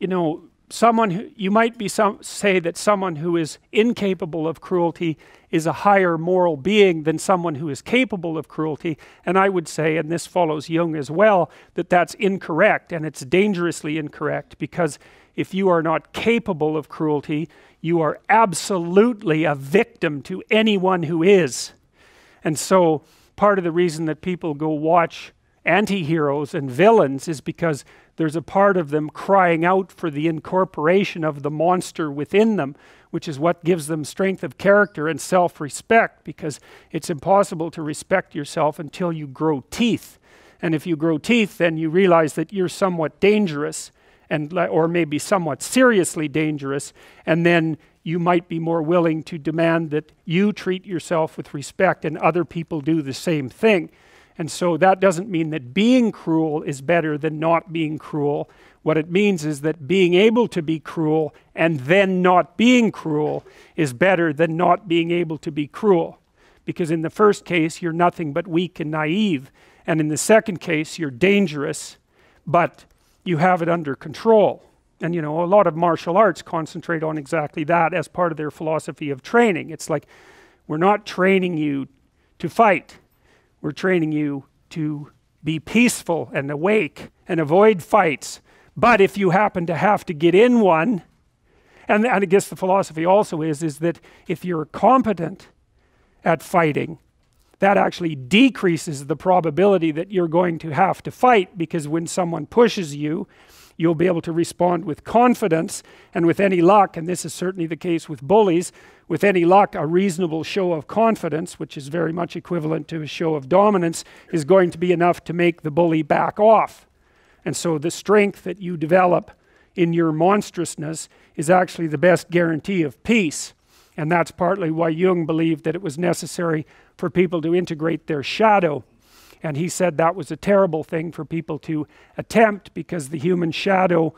you know, you might say that someone who is incapable of cruelty is a higher moral being than someone who is capable of cruelty. And I would say, and this follows Jung as well, that that's incorrect, and it's dangerously incorrect, because if you are not capable of cruelty, you are absolutely a victim to anyone who is. And so part of the reason that people go watch anti-heroes and villains is because there's a part of them crying out for the incorporation of the monster within them, which is what gives them strength of character and self-respect, because it's impossible to respect yourself until you grow teeth. And if you grow teeth, then you realize that you're somewhat dangerous, or maybe somewhat seriously dangerous, and then you might be more willing to demand that you treat yourself with respect and other people do the same thing. And so that doesn't mean that being cruel is better than not being cruel. What it means is that being able to be cruel and then not being cruel is better than not being able to be cruel. Because in the first case, you're nothing but weak and naive. And in the second case, you're dangerous, but you have it under control. And you know, a lot of martial arts concentrate on exactly that as part of their philosophy of training. It's like, we're not training you to fight. We're training you to be peaceful and awake and avoid fights. But if you happen to have to get in one, and I guess the philosophy also is that if you're competent at fighting, that actually decreases the probability that you're going to have to fight, because when someone pushes you, you'll be able to respond with confidence, and with any luck, and this is certainly the case with bullies, with any luck, a reasonable show of confidence, which is very much equivalent to a show of dominance, is going to be enough to make the bully back off. And so the strength that you develop in your monstrousness is actually the best guarantee of peace. And that's partly why Jung believed that it was necessary for people to integrate their shadow. And he said that was a terrible thing for people to attempt, because the human shadow,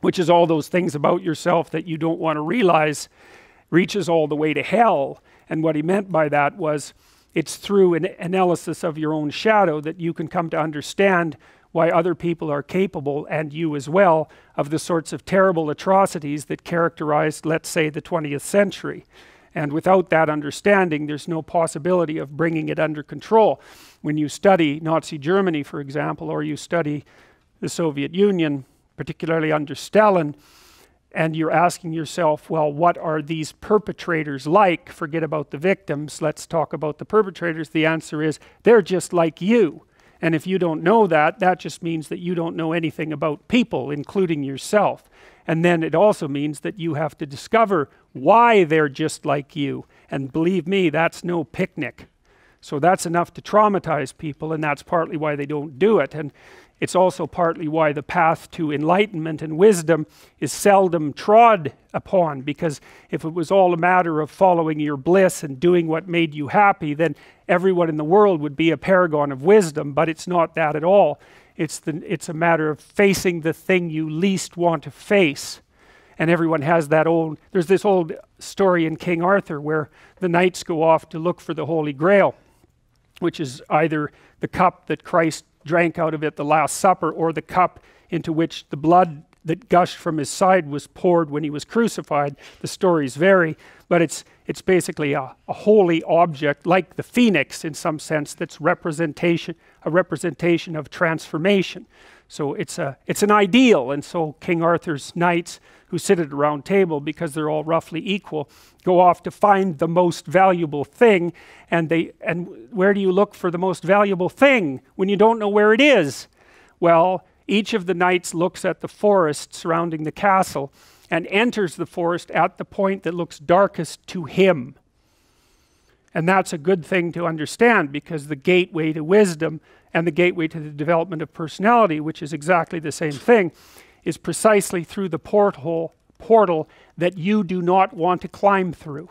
which is all those things about yourself that you don't want to realize, reaches all the way to hell. And what he meant by that was, it's through an analysis of your own shadow that you can come to understand why other people are capable, and you as well, of the sorts of terrible atrocities that characterized, let's say, the 20th century. And without that understanding, there's no possibility of bringing it under control. When you study Nazi Germany, for example, or you study the Soviet Union, particularly under Stalin, and you're asking yourself, well, what are these perpetrators like? Forget about the victims, let's talk about the perpetrators. The answer is, they're just like you. And if you don't know that, that just means that you don't know anything about people, including yourself. And then it also means that you have to discover why they're just like you. And believe me, that's no picnic. So that's enough to traumatize people, and that's partly why they don't do it. And it's also partly why the path to enlightenment and wisdom is seldom trod upon, because if it was all a matter of following your bliss and doing what made you happy, then everyone in the world would be a paragon of wisdom. But it's not that at all. It's a matter of facing the thing you least want to face. And everyone has that there's this old story in King Arthur where the knights go off to look for the Holy Grail, which is either the cup that Christ drank out of at the Last Supper, or the cup into which the blood that gushed from his side was poured when he was crucified. The stories vary, but it's basically a holy object, like the phoenix in some sense, that's a representation of transformation. So it's an ideal. And so King Arthur's knights, who sit at a round table because they're all roughly equal, go off to find the most valuable thing. And where do you look for the most valuable thing when you don't know where it is? Well, each of the knights looks at the forest surrounding the castle and enters the forest at the point that looks darkest to him. And that's a good thing to understand, because the gateway to wisdom and the gateway to the development of personality, which is exactly the same thing, is precisely through the portal that you do not want to climb through.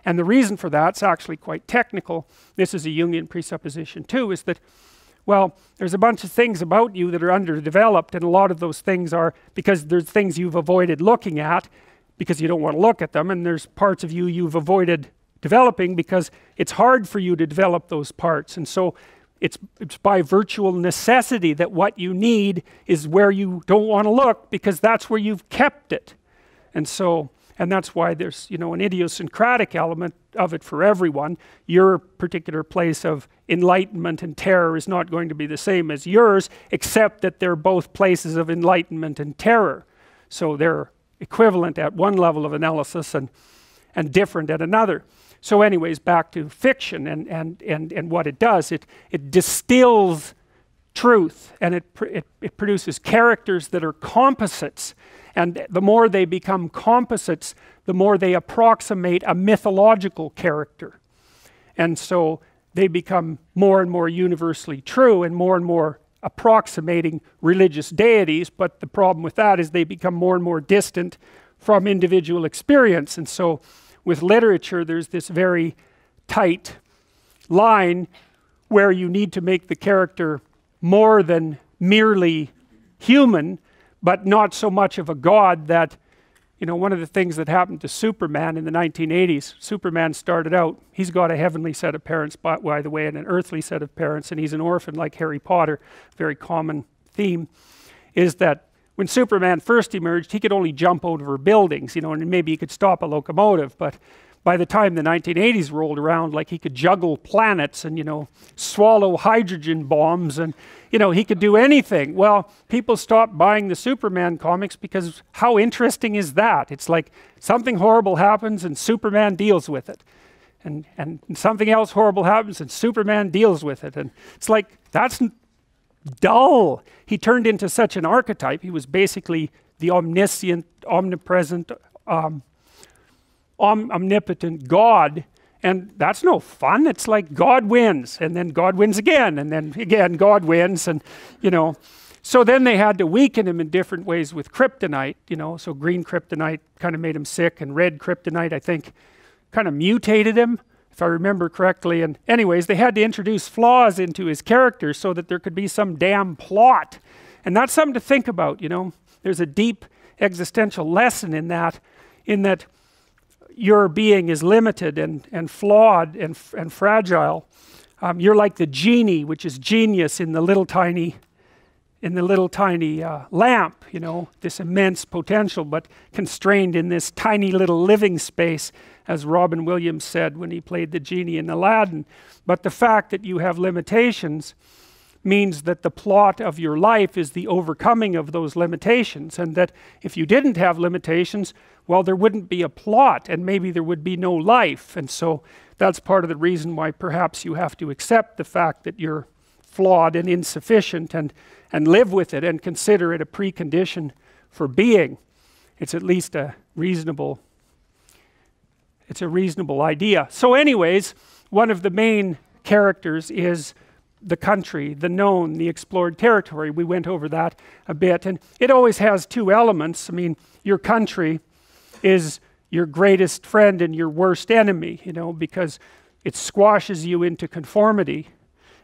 And the reason for that's actually quite technical. This is a Jungian presupposition too, is that, well, there's a bunch of things about you that are underdeveloped, and a lot of those things are because there's things you've avoided looking at because you don't want to look at them, and there's parts of you've avoided developing because it's hard for you to develop those parts. And so it's by virtual necessity that what you need is where you don't want to look, because that's where you've kept it. And so, and that's why there's, you know, an idiosyncratic element of it for everyone. Your particular place of enlightenment and terror is not going to be the same as yours, except that they're both places of enlightenment and terror. So they're equivalent at one level of analysis and different at another. So anyways, back to fiction and what it does. It distills truth, and it produces characters that are composites. And the more they become composites, the more they approximate a mythological character. And so they become more and more universally true and more approximating religious deities. But the problem with that is they become more and more distant from individual experience. And so with literature, there's this very tight line where you need to make the character more than merely human, but not so much of a god that, you know, one of the things that happened to Superman in the 1980s, Superman started out, he's got a heavenly set of parents, by the way, and an earthly set of parents, and he's an orphan like Harry Potter. Very common theme is that when Superman first emerged, he could only jump over buildings, you know, and maybe he could stop a locomotive, but by the time the 1980s rolled around, like, he could juggle planets and, you know, swallow hydrogen bombs, and, you know, he could do anything. Well, people stopped buying the Superman comics because how interesting is that? It's like something horrible happens and Superman deals with it. And something else horrible happens and Superman deals with it. And it's like, that's dull. He turned into such an archetype. He was basically the omniscient, omnipresent, omnipotent God, and that's no fun. It's like God wins, and then God wins again, and then again God wins, and, you know, so then they had to weaken him in different ways with kryptonite, you know. So green kryptonite kind of made him sick, and red kryptonite, I think, kind of mutated him, if I remember correctly. And anyways, they had to introduce flaws into his character so that there could be some damn plot, and that's something to think about, you know. There's a deep existential lesson in that your being is limited and flawed and fragile. You're like the genie, which is genius in the little tiny lamp, you know, this immense potential, but constrained in this tiny little living space, as Robin Williams said when he played the genie in Aladdin. But the fact that you have limitations means that the plot of your life is the overcoming of those limitations, and that if you didn't have limitations, well, there wouldn't be a plot, and maybe there would be no life. And so that's part of the reason why perhaps you have to accept the fact that you're flawed and insufficient, and live with it and consider it a precondition for being. It's at least a reasonable idea. So anyways, one of the main characters is the country, the known, the explored territory. We went over that a bit, and it always has two elements. I mean, your country is your greatest friend and your worst enemy, you know, because it squashes you into conformity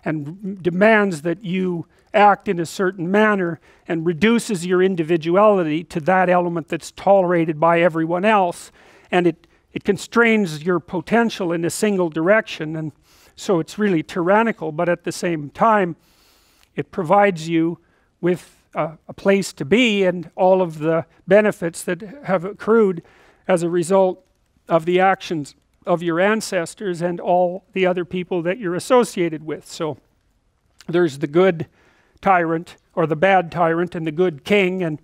and demands that you act in a certain manner and reduces your individuality to that element that's tolerated by everyone else, and it constrains your potential in a single direction. And so it's really tyrannical, but at the same time it provides you with a place to be and all of the benefits that have accrued as a result of the actions of your ancestors and all the other people that you're associated with. So there's the good tyrant, or the bad tyrant, and the good king, and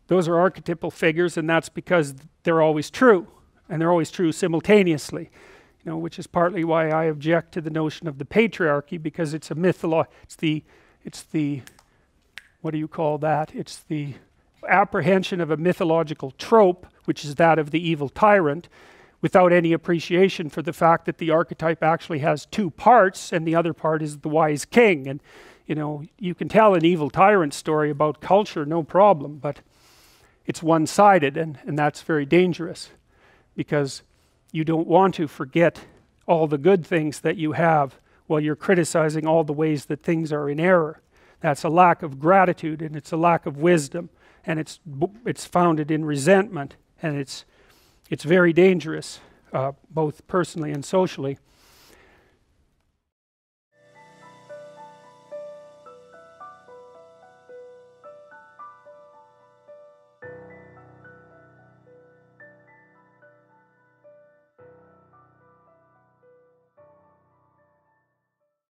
those are archetypal figures, and that's because they're always true, and they're always true simultaneously, you know, which is partly why I object to the notion of the patriarchy, because it's a it's the what do you call that? It's the apprehension of a mythological trope, which is that of the evil tyrant, without any appreciation for the fact that the archetype actually has two parts, and the other part is the wise king. And, you know, you can tell an evil tyrant story about culture, no problem, but it's one-sided, and that's very dangerous, because you don't want to forget all the good things that you have while you're criticizing all the ways that things are in error. That's a lack of gratitude, and it's a lack of wisdom, and it's founded in resentment, and it's very dangerous, both personally and socially.